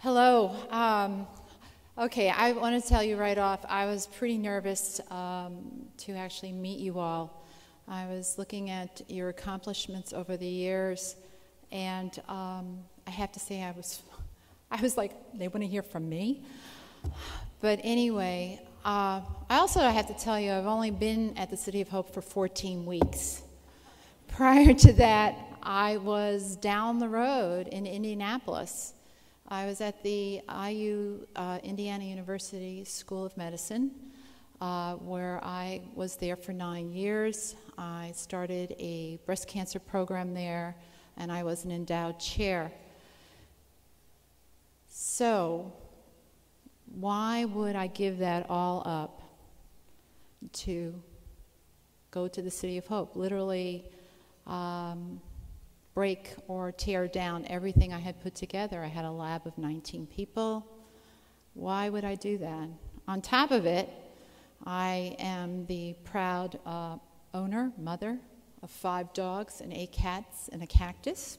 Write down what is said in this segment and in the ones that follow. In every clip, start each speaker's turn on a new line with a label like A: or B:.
A: Hello. Okay, I want to tell you right off, I was pretty nervous to actually meet you all. I was looking at your accomplishments over the years, and I have to say I was like, they want to hear from me? But anyway, I have to tell you, I've only been at the City of Hope for 14 weeks. Prior to that, I was down the road in Indianapolis. I was at the IU, Indiana University School of Medicine, where I was there for 9 years. I started a breast cancer program there, and I was an endowed chair. So, why would I give that all up to go to the City of Hope? Literally, break or tear down everything I had put together. I had a lab of 19 people. Why would I do that? On top of it, I am the proud owner, mother of 5 dogs and 8 cats and a cactus.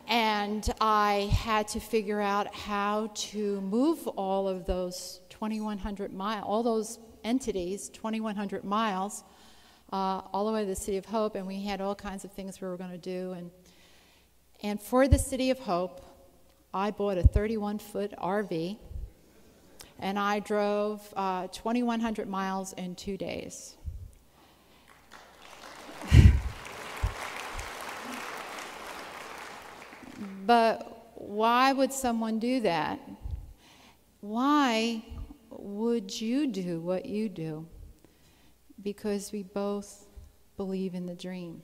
A: And I had to figure out how to move all of those 2,100 miles, all those entities, 2,100 miles, all the way to the City of Hope, and we had all kinds of things we were going to do. And for the City of Hope, I bought a 31-foot RV, and I drove 2,100 miles in 2 days. But why would someone do that? Why would you do what you do? Because we both believe in the dream.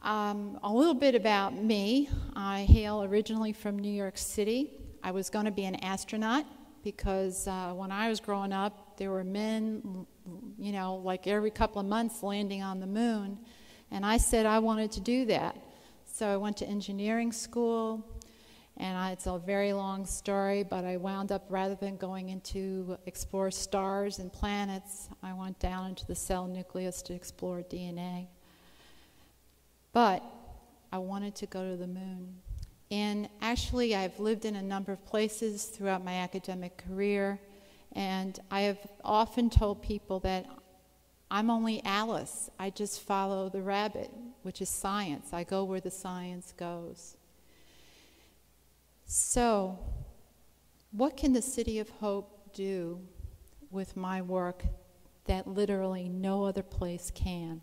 A: A little bit about me. I hail originally from New York City. I was going to be an astronaut because when I was growing up, there were men, you know, like every couple of months landing on the moon. And I said I wanted to do that. So I went to engineering school. And it's a very long story, but I wound up, rather than going into explore stars and planets, I went down into the cell nucleus to explore DNA. But I wanted to go to the moon. And actually, I've lived in a number of places throughout my academic career, and I have often told people that I'm only Alice. I just follow the rabbit, which is science. I go where the science goes. So, what can the City of Hope do with my work that literally no other place can?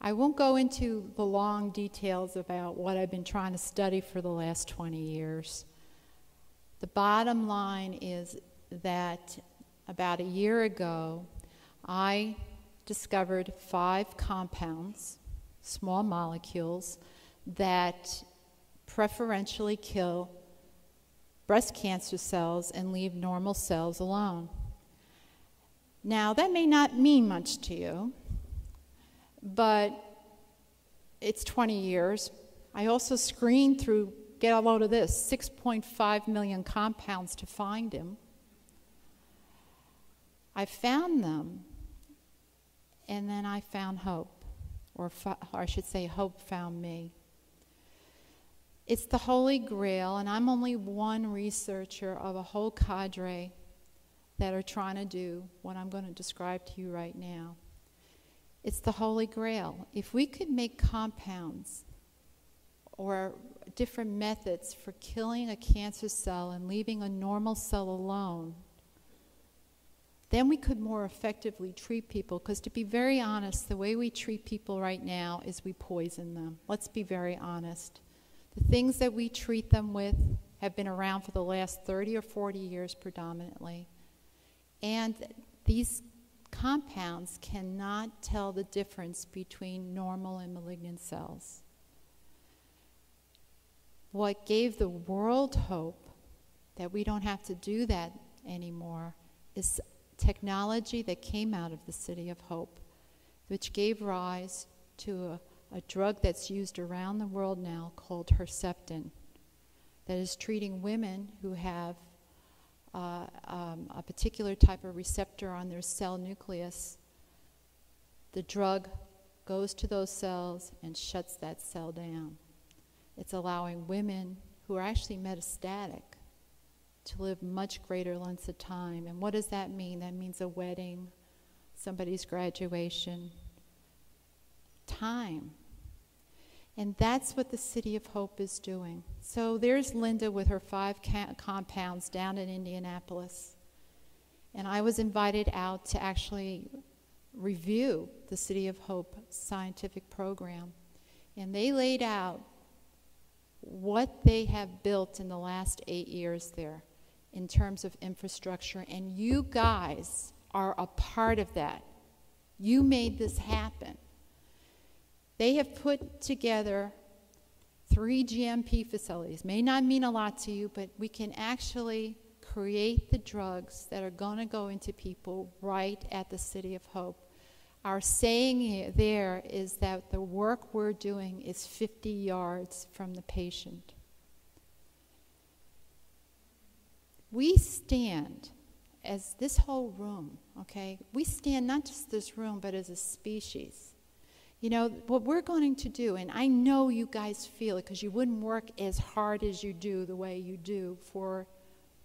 A: I won't go into the long details about what I've been trying to study for the last 20 years. The bottom line is that about a year ago, I discovered 5 compounds, small molecules, that preferentially kill breast cancer cells and leave normal cells alone. Now, that may not mean much to you, but it's 20 years. I also screened through, get a load of this, 6.5 million compounds to find them. I found them, and then I found hope, or I should say hope found me. It's the Holy Grail, and I'm only one researcher of a whole cadre that are trying to do what I'm going to describe to you right now. It's the Holy Grail. If we could make compounds or different methods for killing a cancer cell and leaving a normal cell alone, then we could more effectively treat people. Because to be very honest, the way we treat people right now is we poison them. Let's be very honest. The things that we treat them with have been around for the last 30 or 40 years predominantly. And these compounds cannot tell the difference between normal and malignant cells. What gave the world hope that we don't have to do that anymore is technology that came out of the City of Hope, which gave rise to a drug that's used around the world now called Herceptin, that is treating women who have a particular type of receptor on their cell nucleus. The drug goes to those cells and shuts that cell down. It's allowing women who are actually metastatic to live much greater lengths of time. And what does that mean? That means a wedding, somebody's graduation, time. And that's what the City of Hope is doing. So there's Linda with her 5 compounds down in Indianapolis. And I was invited out to actually review the City of Hope scientific program. And they laid out what they have built in the last 8 years there in terms of infrastructure. And you guys are a part of that. You made this happen. They have put together 3 GMP facilities. May not mean a lot to you, but we can actually create the drugs that are going to go into people right at the City of Hope. Our saying there is that the work we're doing is 50 yards from the patient. We stand as this whole room, okay? We stand not just this room, but as a species. You know, what we're going to do, and I know you guys feel it because you wouldn't work as hard as you do the way you do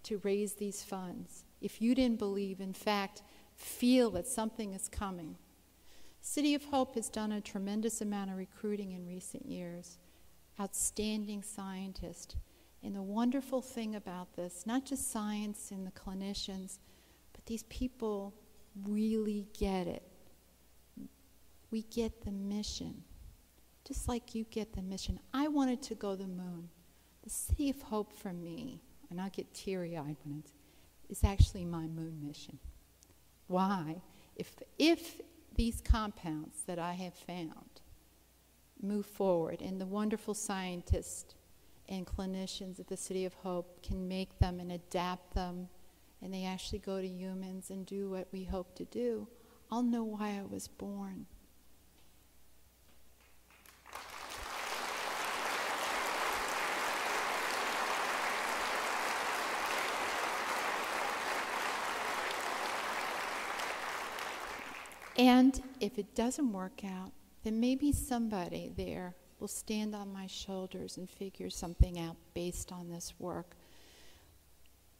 A: to raise these funds if you didn't believe, in fact, feel that something is coming. City of Hope has done a tremendous amount of recruiting in recent years. Outstanding scientists. And the wonderful thing about this, not just science and the clinicians, but these people really get it. We get the mission, just like you get the mission. I wanted to go to the moon. The City of Hope for me, and I'll get teary-eyed when it's actually my moon mission. Why? If these compounds that I have found move forward, and the wonderful scientists and clinicians at the City of Hope can make them and adapt them, and they actually go to humans and do what we hope to do, I'll know why I was born. And if it doesn't work out, then maybe somebody there will stand on my shoulders and figure something out based on this work.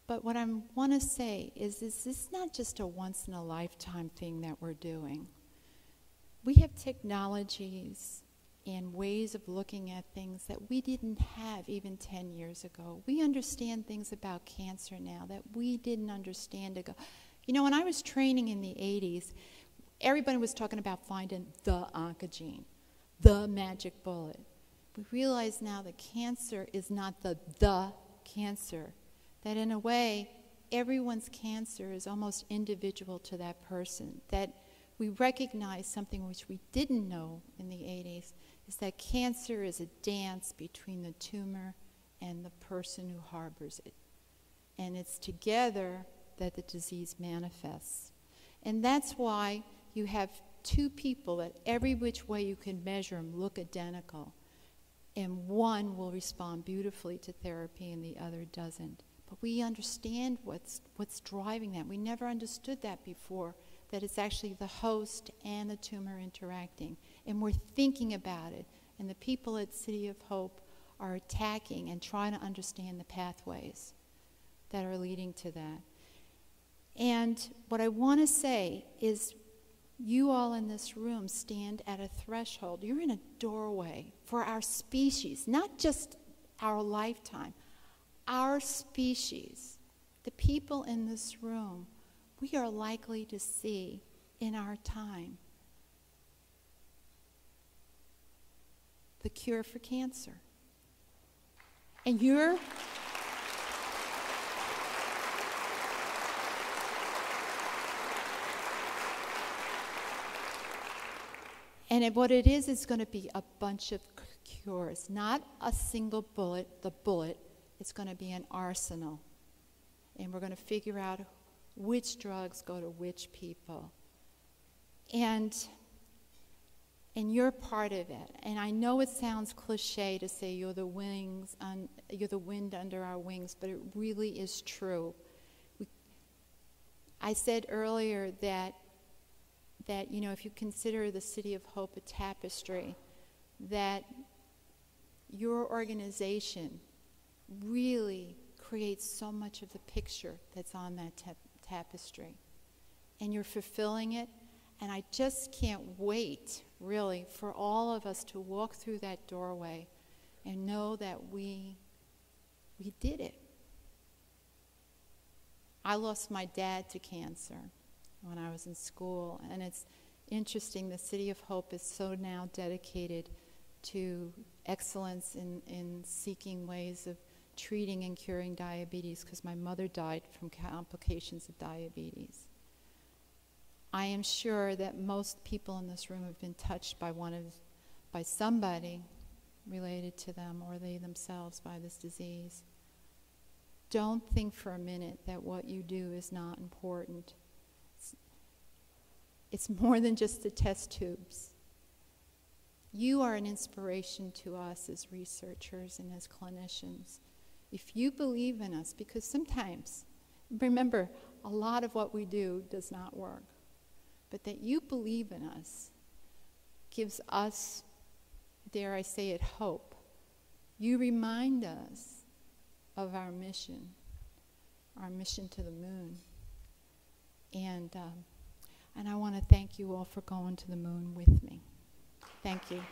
A: But what I want to say is this is not just a once-in-a-lifetime thing that we're doing. We have technologies and ways of looking at things that we didn't have even 10 years ago. We understand things about cancer now that we didn't understand ago. You know, when I was training in the 80s, everybody was talking about finding the oncogene, the magic bullet. We realize now that cancer is not the cancer, that in a way, everyone's cancer is almost individual to that person, that we recognize something which we didn't know in the 80s, is that cancer is a dance between the tumor and the person who harbors it. And it's together that the disease manifests. And that's why you have 2 people that every which way you can measure them look identical. And one will respond beautifully to therapy and the other doesn't. But we understand what's driving that. We never understood that before, that it's actually the host and the tumor interacting. And we're thinking about it. And the people at City of Hope are attacking and trying to understand the pathways that are leading to that. And what I want to say is, you all in this room stand at a threshold. You're in a doorway for our species, not just our lifetime. Our species, the people in this room, we are likely to see in our time the cure for cancer. And you're... And what it is going to be a bunch of cures, not a single bullet, the bullet. It's going to be an arsenal. And we're going to figure out which drugs go to which people. And you're part of it. And I know it sounds cliche to say you're the wind under our wings, but it really is true. I said earlier that you know, if you consider the City of Hope a tapestry, that your organization really creates so much of the picture that's on that tapestry. And you're fulfilling it. And I just can't wait, really, for all of us to walk through that doorway and know that we did it. I lost my dad to cancer when I was in school, and it's interesting, the City of Hope is so now dedicated to excellence in seeking ways of treating and curing diabetes, because my mother died from complications of diabetes. I am sure that most people in this room have been touched by somebody related to them or they themselves by this disease. Don't think for a minute that what you do is not important. It's more than just the test tubes. You are an inspiration to us as researchers and as clinicians. If you believe in us, because sometimes, remember, a lot of what we do does not work, but that you believe in us gives us, dare I say it, hope. You remind us of our mission to the moon. And I want to thank you all for going to the moon with me. Thank you.